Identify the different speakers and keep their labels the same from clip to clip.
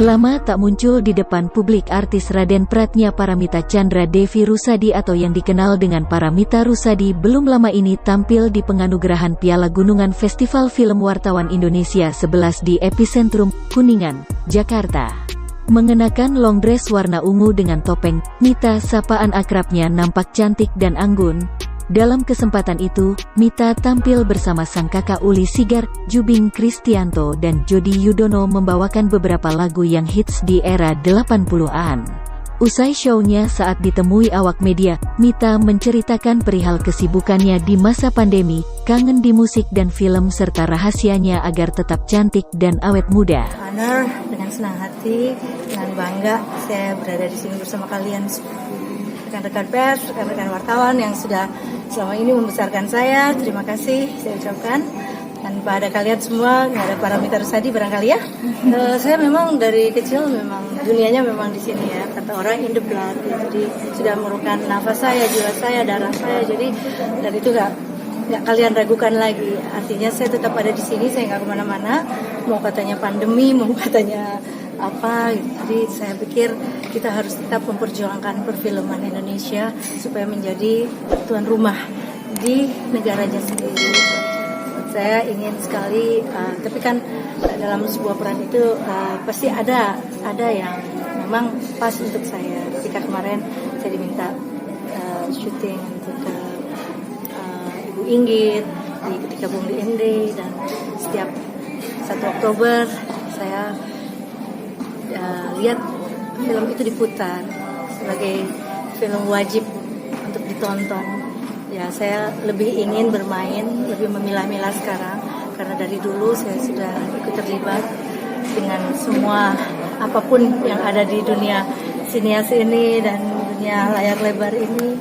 Speaker 1: Lama tak muncul di depan publik, artis Raden Pratnya Paramita Chandra Devi Rusadi atau yang dikenal dengan Paramita Rusadi belum lama ini tampil di penganugerahan Piala Gunungan Festival Film Wartawan Indonesia 11 di Epicentrum, Kuningan, Jakarta. Mengenakan long dress warna ungu dengan topeng, Mita sapaan akrabnya nampak cantik dan anggun. Dalam kesempatan itu, Mita tampil bersama sang kakak Uli Sigar, Jubing Kristianto dan Jody Yudono membawakan beberapa lagu yang hits di era 80-an. Usai show-nya saat ditemui awak media, Mita menceritakan perihal kesibukannya di masa pandemi, kangen di musik dan film serta rahasianya agar tetap cantik dan awet muda.
Speaker 2: Honor, dengan senang hati, dengan bangga saya berada di sini bersama kalian, rekan-rekan pers, rekan-rekan wartawan yang sudah selama ini membesarkan saya. Terima kasih saya ucapkan. Dan pada kalian semua, ada Paramita Rusadi barangkali ya. Saya memang dari kecil memang dunianya memang di sini ya. Kata orang in the blood. Jadi sudah merupakan nafas saya, jiwa saya, darah saya. Jadi dan itu nggak kalian ragukan lagi. Artinya saya tetap ada di sini, saya nggak kemana-mana. Mau katanya pandemi, mau katanya apa. Jadi saya pikir kita harus tetap memperjuangkan perfilman Indonesia supaya menjadi tuan rumah di negaranya sendiri. Saya ingin sekali, tapi kan dalam sebuah peran itu pasti ada yang memang pas untuk saya. Ketika kemarin saya diminta syuting untuk Ibu Inggit ketika Bung Ende, dan setiap 1 Oktober saya lihat film itu diputar sebagai film wajib untuk ditonton. Ya, saya lebih ingin bermain, lebih memilah-milah sekarang, karena dari dulu saya sudah ikut terlibat dengan semua apapun yang ada di dunia sinias ini dan dunia layar lebar ini.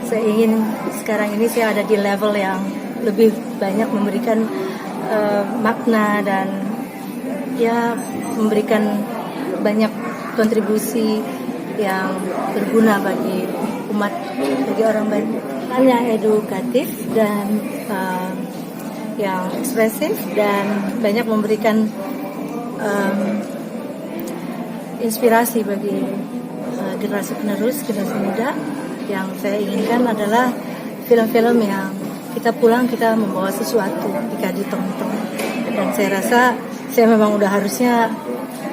Speaker 2: Saya ingin sekarang ini saya ada di level yang lebih banyak memberikan makna dan ya memberikan banyak kontribusi yang berguna bagi umat, bagi orang banyak. Yang edukatif dan yang ekspresif dan banyak memberikan inspirasi bagi generasi penerus, generasi muda. Yang saya inginkan adalah film-film yang kita pulang kita membawa sesuatu ketika ditonton. Dan saya rasa saya memang udah harusnya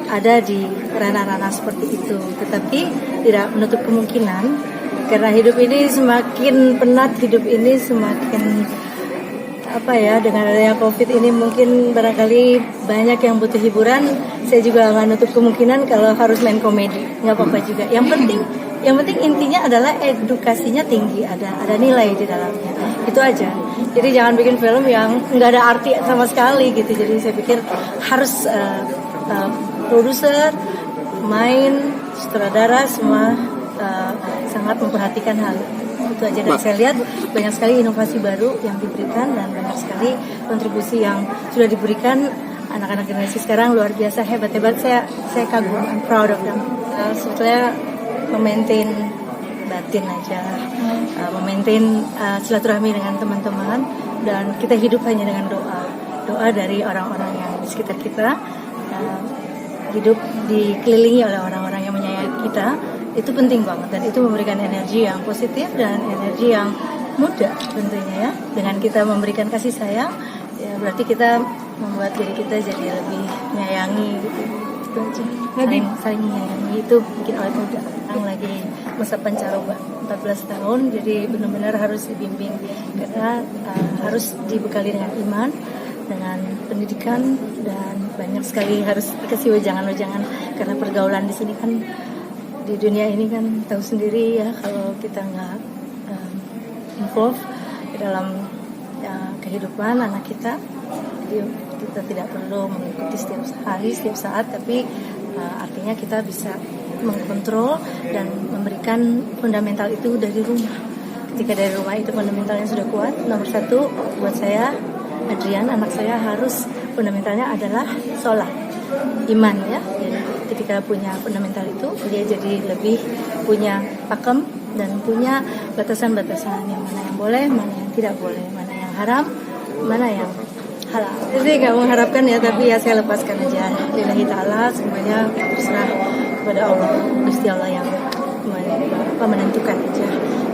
Speaker 2: ada di ranah-ranah seperti itu, tetapi tidak menutup kemungkinan. Karena hidup ini semakin penat, hidup ini semakin dengan adanya COVID ini mungkin barangkali banyak yang butuh hiburan. Saya juga nggak nutup kemungkinan kalau harus main komedi, nggak apa-apa juga. Yang penting intinya adalah edukasinya tinggi, ada nilai di dalamnya. Itu aja. Jadi jangan bikin film yang nggak ada arti sama sekali gitu. Jadi saya pikir harus produser, main, sutradara semua sangat memperhatikan hal itu aja. Dan saya lihat banyak sekali inovasi baru yang diberikan dan banyak sekali kontribusi yang sudah diberikan anak-anak generasi sekarang, luar biasa, hebat. Saya kagum, I'm proud of them. Sebetulnya memaintain batin aja, memaintain silaturahmi dengan teman-teman, dan kita hidup hanya dengan doa dari orang-orang yang di sekitar kita, hidup dikelilingi oleh orang-orang yang menyayangi kita. Itu penting banget, dan itu memberikan energi yang positif dan energi yang muda tentunya ya. Dengan kita memberikan kasih sayang, ya berarti kita membuat diri kita jadi lebih menyayangi gitu. Itu aja. Saling menyayangi itu bikin awet muda. Yang lagi masa pancaroba 14 tahun, jadi benar-benar harus dibimbing karena harus dibekali dengan iman, dengan pendidikan, dan banyak sekali harus dikasih wejangan-wejangan karena pergaulan di sini kan, di dunia ini kan tahu sendiri ya, kalau kita nggak involve di dalam kehidupan anak kita, jadi kita tidak perlu mengikuti setiap hari, setiap saat, tapi artinya kita bisa mengkontrol dan memberikan fundamental itu dari rumah. Ketika dari rumah itu fundamentalnya sudah kuat, nomor 1 buat saya, Adrian, anak saya, harus fundamentalnya adalah sholat, iman ya. Jadi ketika punya fundamental itu, dia jadi lebih punya pakem dan punya batasan-batasan, yang mana yang boleh, mana yang tidak boleh, mana yang haram, mana yang Saya sih nggak mengharapkan ya, tapi ya saya lepaskan aja. Lillahi ta'ala, semuanya terserah kepada Allah, Gusti Allah yang menentukan aja.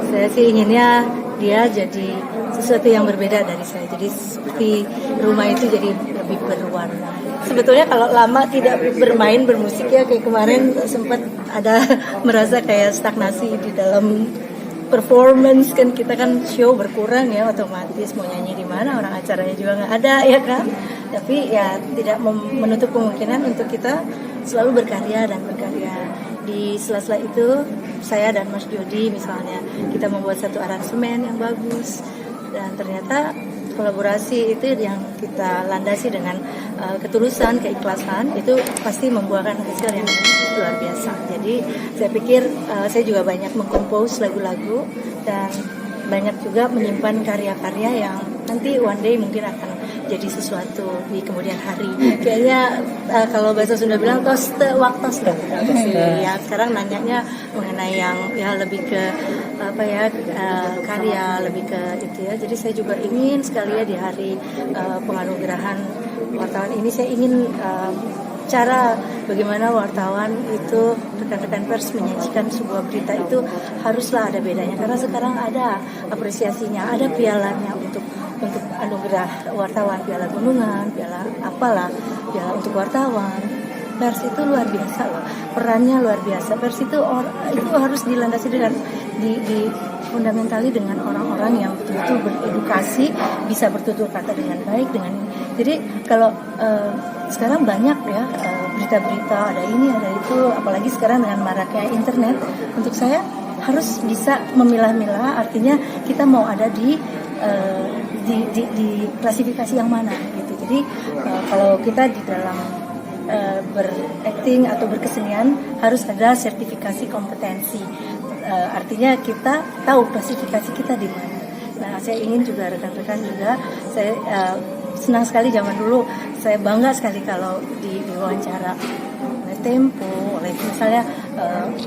Speaker 2: Saya sih inginnya dia jadi sesuatu yang berbeda dari saya. Jadi seperti rumah itu jadi lebih berwarna. Sebetulnya kalau lama tidak bermain bermusik ya, kayak kemarin sempat ada merasa kayak stagnasi di dalam performance, kan kita kan show berkurang ya, otomatis mau nyanyi di mana, orang acaranya juga nggak ada ya kan. Tapi ya tidak menutup kemungkinan untuk kita selalu berkarya dan berkarya. Di sela-sela itu saya dan Mas Jody misalnya kita membuat satu aransemen yang bagus, dan ternyata kolaborasi itu yang kita landasi dengan ketulusan, keikhlasan, itu pasti membuahkan hasil yang luar biasa. Jadi saya pikir saya juga banyak mengkompos lagu-lagu dan banyak juga menyimpan karya-karya yang nanti one day mungkin akan jadi sesuatu di kemudian hari. Kayaknya kalau bahasa Sunda bilang tos waktos ya. Sekarang nanyanya mengenai yang ya lebih ke apa ya, karya, lebih ke itu ya. Jadi saya juga ingin sekali ya di hari penganugerahan wartawan ini, saya ingin cara bagaimana wartawan itu, rekan-rekan pers menyajikan sebuah berita itu haruslah ada bedanya, karena sekarang ada apresiasinya, ada pialanya untuk anugerah wartawan, piala gunungan, piala apalah, piala untuk wartawan. Pers itu luar biasa loh, perannya luar biasa. Pers itu harus dilandasi dengan di fundamentali dengan orang-orang yang betul-betul beredukasi, bisa bertutur kata dengan baik, dengan ini. Jadi kalau sekarang banyak ya berita-berita, ada ini ada itu, apalagi sekarang dengan maraknya internet. Untuk saya harus bisa memilah-milah, artinya kita mau ada di klasifikasi yang mana gitu. Jadi kalau kita di dalam berakting atau berkesenian harus ada sertifikasi kompetensi, artinya kita tahu klasifikasi kita di mana. Nah, saya ingin juga rekan-rekan juga, saya senang sekali zaman dulu, saya bangga sekali kalau di wawancara oleh Tempo, oleh misalnya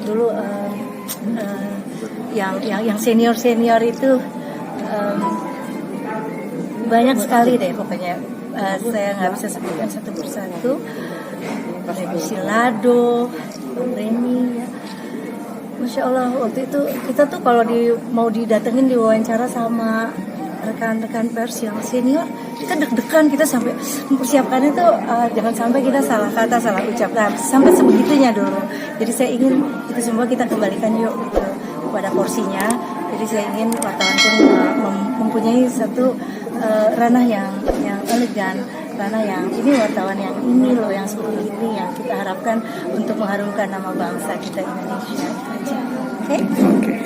Speaker 2: dulu yang senior itu banyak sekali deh pokoknya. Saya nggak bisa sebutkan satu persatu. Revisi Lado, Reni ya. Masya Allah, waktu itu kita tuh kalau mau didatengin diwawancara sama rekan-rekan pers yang senior, kita deg-degan, kita sampai mempersiapkannya tuh jangan sampai kita salah kata, salah ucap, sampai sebegitunya dulu. Jadi saya ingin itu semua kita kembalikan yuk gitu, pada porsinya. Jadi saya ingin wartawan pun mempunyai satu ranah yang elegan, ranah yang ini, wartawan yang ini loh, yang seperti ini yang kita harapkan untuk mengharumkan nama bangsa kita Indonesia. Oke?